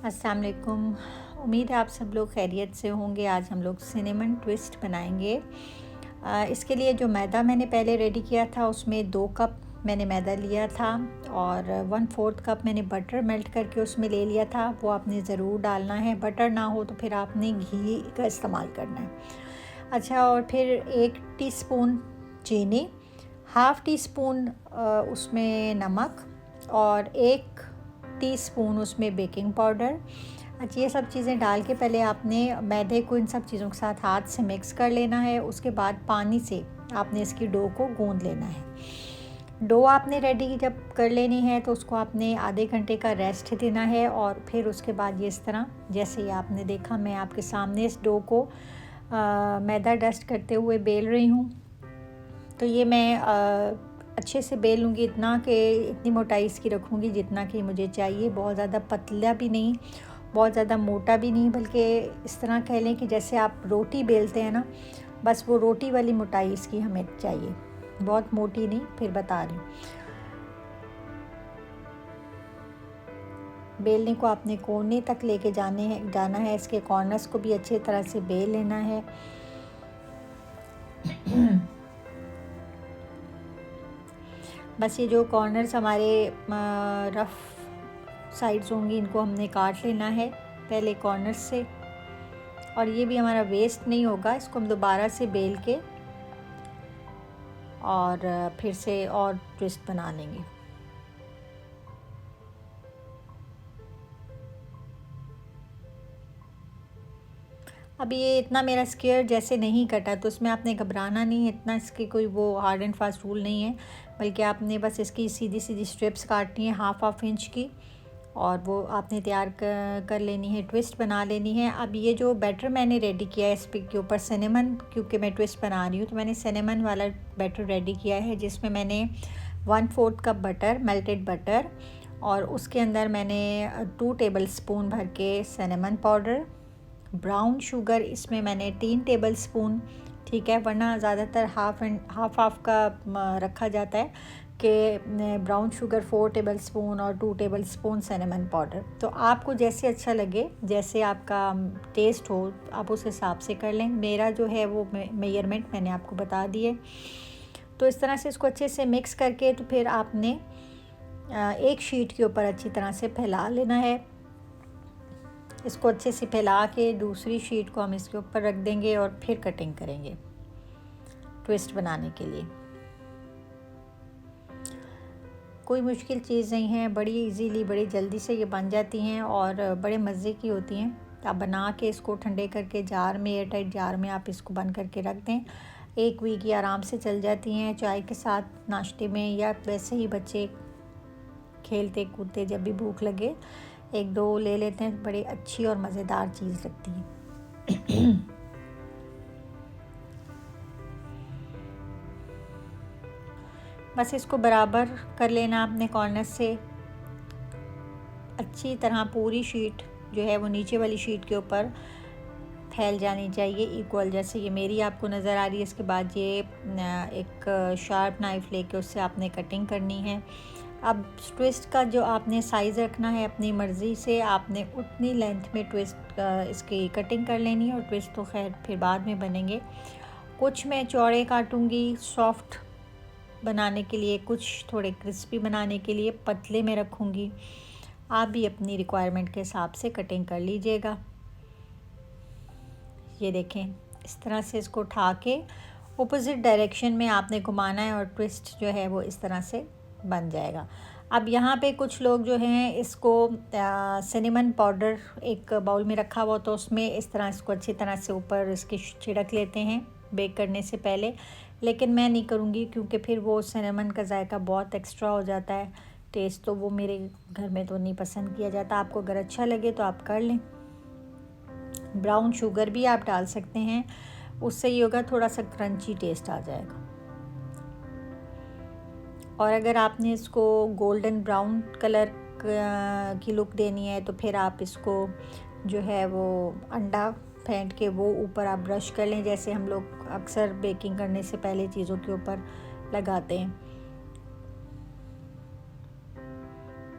अस्सलाम वालेकुम। उम्मीद है आप सब लोग खैरियत से होंगे। आज हम लोग सिनेमन ट्विस्ट बनाएंगे। इसके लिए जो मैदा मैंने पहले रेडी किया था उसमें 2 कप मैंने मैदा लिया था और 1/4 कप मैंने बटर मेल्ट करके उसमें ले लिया था। वो आपने ज़रूर डालना है, बटर ना हो तो फिर आपने घी का इस्तेमाल करना है। अच्छा, और फिर 1 टीस्पून चीनी, हाफ़ टी स्पून उसमें नमक और 1 टीस्पून उसमें बेकिंग पाउडर। अच्छा, ये सब चीज़ें डाल के पहले आपने मैदे को इन सब चीज़ों के साथ हाथ से मिक्स कर लेना है। उसके बाद पानी से आपने इसकी डो को गूंद लेना है। डो आपने रेडी जब कर लेनी है तो उसको आपने आधे घंटे का रेस्ट देना है और फिर उसके बाद ये इस तरह जैसे ही आपने देखा मैं आपके सामने इस डो को मैदा डस्ट करते हुए बेल रही हूँ। तो ये मैं अच्छे से बेल लूँगी, इतना कि इतनी मोटाई इसकी रखूँगी जितना कि मुझे चाहिए। बहुत ज़्यादा पतला भी नहीं, बहुत ज़्यादा मोटा भी नहीं, बल्कि इस तरह कह लें कि जैसे आप रोटी बेलते हैं ना, बस वो रोटी वाली मोटाई इसकी हमें चाहिए, बहुत मोटी नहीं। फिर बता रही हूँ, बेलने को आपने कोने तक लेके जाना है। इसके कॉर्नर्स को भी अच्छी तरह से बेल लेना है। बस ये जो कॉर्नर्स हमारे रफ़ साइड्स होंगी इनको हमने काट लेना है पहले कॉर्नर्स से, और ये भी हमारा वेस्ट नहीं होगा। इसको हम दोबारा से बेल के और फिर से और ट्विस्ट बना लेंगे। अभी ये इतना मेरा स्क्वायर जैसे नहीं कटा तो इसमें आपने घबराना नहीं है, इतना इसकी कोई वो हार्ड एंड फास्ट रूल नहीं है, बल्कि आपने बस इसकी सीधी सीधी स्ट्रिप्स काटनी है हाफ इंच की, और वो आपने तैयार कर लेनी है, ट्विस्ट बना लेनी है। अब ये जो बैटर मैंने रेडी किया है इस के ऊपर सिनेमन, क्योंकि मैं ट्विस्ट बना रही हूँ तो मैंने सिनेमन वाला बैटर रेडी किया है, जिसमें मैंने 1/4 कप बटर, मेल्टेड बटर, और उसके अंदर मैंने 2 टेबल स्पून भर के सिनेमन पाउडर, ब्राउन शुगर इसमें मैंने 3 टेबल स्पून, ठीक है, वरना ज़्यादातर हाफ का रखा जाता है कि ब्राउन शुगर 4 टेबल स्पून और 2 टेबल स्पून सिनेमन पाउडर। तो आपको जैसे अच्छा लगे, जैसे आपका टेस्ट हो, आप उस हिसाब से कर लें। मेरा जो है वो मेजरमेंट मैंने आपको बता दिए। तो इस तरह से इसको अच्छे से मिक्स करके तो फिर आपने एक शीट के ऊपर अच्छी तरह से फैला लेना है। इसको अच्छे से फैला के दूसरी शीट को हम इसके ऊपर रख देंगे और फिर कटिंग करेंगे ट्विस्ट बनाने के लिए। कोई मुश्किल चीज़ नहीं है, बड़ी इजीली, बड़ी जल्दी से ये बन जाती हैं और बड़े मज़े की होती हैं। आप बना के इसको ठंडे करके जार में, एयर टाइट जार में आप इसको बंद करके रख दें। 1 वीक ये आराम से चल जाती हैं, चाय के साथ, नाश्ते में, या वैसे ही बच्चे खेलते कूदते जब भी भूख लगे 1-2 ले लेते हैं। बड़ी अच्छी और मज़ेदार चीज़ लगती है। बस इसको बराबर कर लेना आपने कॉर्नर से, अच्छी तरह पूरी शीट जो है वो नीचे वाली शीट के ऊपर फैल जानी चाहिए इक्वल, जैसे ये मेरी आपको नज़र आ रही है। इसके बाद ये एक शार्प नाइफ़ लेके उससे आपने कटिंग करनी है। अब ट्विस्ट का जो आपने साइज़ रखना है अपनी मर्ज़ी से, आपने उतनी लेंथ में ट्विस्ट इसकी कटिंग कर लेनी है, और ट्विस्ट तो खैर फिर बाद में बनेंगे। कुछ मैं चौड़े काटूँगी सॉफ्ट बनाने के लिए, कुछ थोड़े क्रिस्पी बनाने के लिए पतले में रखूँगी। आप भी अपनी रिक्वायरमेंट के हिसाब से कटिंग कर लीजिएगा। ये देखें, इस तरह से इसको उठा के ऑपोजिट डायरेक्शन में आपने घुमाना है और ट्विस्ट जो है वो इस तरह से बन जाएगा। अब यहाँ पे कुछ लोग जो हैं इसको सिनेमन पाउडर एक बाउल में रखा हुआ तो उसमें इस तरह इसको अच्छी तरह से ऊपर इसके छिड़क लेते हैं बेक करने से पहले, लेकिन मैं नहीं करूँगी क्योंकि फिर वो सिनेमन का जायका बहुत एक्स्ट्रा हो जाता है, टेस्ट तो वो मेरे घर में तो नहीं पसंद किया जाता। आपको अगर अच्छा लगे तो आप कर लें। ब्राउन शुगर भी आप डाल सकते हैं, उससे ये होगा थोड़ा सा क्रंची टेस्ट आ जाएगा। और अगर आपने इसको गोल्डन ब्राउन कलर की लुक देनी है तो फिर आप इसको जो है वो अंडा फेंट के वो ऊपर आप ब्रश कर लें, जैसे हम लोग अक्सर बेकिंग करने से पहले चीज़ों के ऊपर लगाते हैं,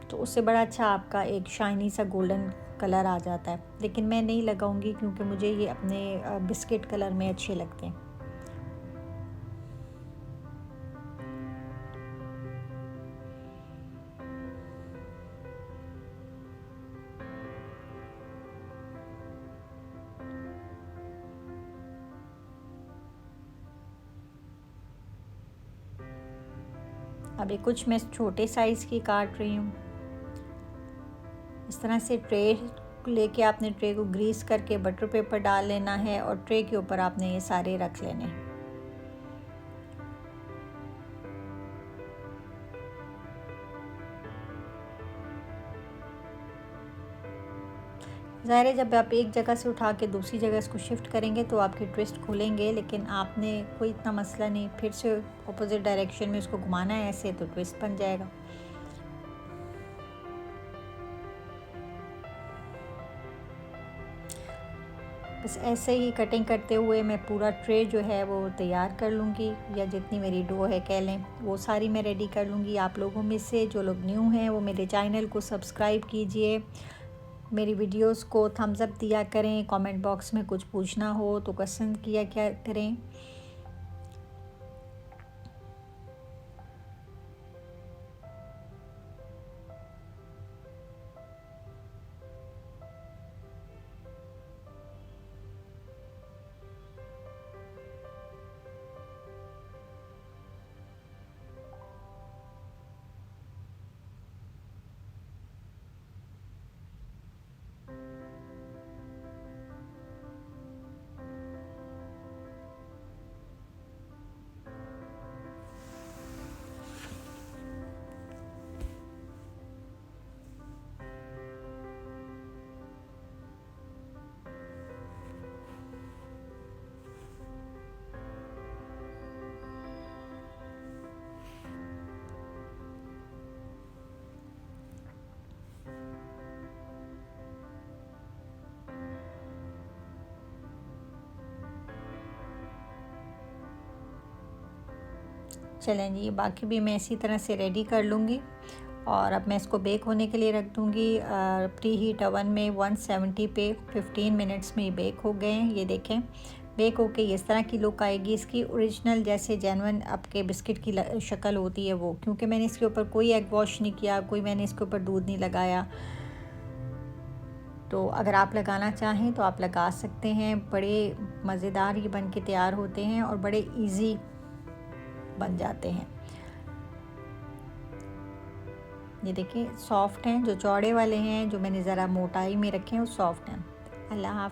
तो उससे बड़ा अच्छा आपका एक शाइनी सा गोल्डन कलर आ जाता है, लेकिन मैं नहीं लगाऊंगी क्योंकि मुझे ये अपने बिस्किट कलर में अच्छे लगते हैं। अभी कुछ मैं छोटे साइज़ की काट रही हूँ। इस तरह से ट्रे लेके आपने ट्रे को ग्रीस करके बटर पेपर डाल लेना है और ट्रे के ऊपर आपने ये सारे रख लेने हैं। ज़ाहिर है जब आप एक जगह से उठा के दूसरी जगह इसको शिफ्ट करेंगे तो आपके ट्विस्ट खुलेंगे, लेकिन आपने कोई इतना मसला नहीं, फिर से अपोजिट डायरेक्शन में इसको घुमाना है ऐसे, तो ट्विस्ट बन जाएगा। बस ऐसे ही कटिंग करते हुए मैं पूरा ट्रे जो है वो तैयार कर लूँगी, या जितनी मेरी डो है कह लें वो सारी मैं रेडी कर लूँगी। आप लोगों में से जो लोग न्यू हैं वो मेरे चैनल को सब्सक्राइब कीजिए, मेरी वीडियोस को थम्स अप दिया करें, कमेंट बॉक्स में कुछ पूछना हो तो क्वेश्चन किया क्या करें। चलें जी, बाकी भी मैं इसी तरह से रेडी कर लूँगी और अब मैं इसको बेक होने के लिए रख दूँगी प्री हीट ओवन में 170 पे। 15 मिनट्स में ये बेक हो गए हैं। ये देखें बेक होके इस तरह की लुक आएगी इसकी, ओरिजिनल जैसे जेन्युइन आपके बिस्किट की शक्ल होती है वो, क्योंकि मैंने इसके ऊपर कोई एग वॉश नहीं किया, कोई मैंने इसके ऊपर दूध नहीं लगाया। तो अगर आप लगाना चाहें तो आप लगा सकते हैं। बड़े मज़ेदार ये बन के तैयार होते हैं और बड़े इजी बन जाते हैं। ये देखिए सॉफ्ट हैं, जो चौड़े वाले हैं जो मैंने ज़रा मोटाई में रखे हैं वो सॉफ्ट हैं। अल्लाह हाफ़िज़।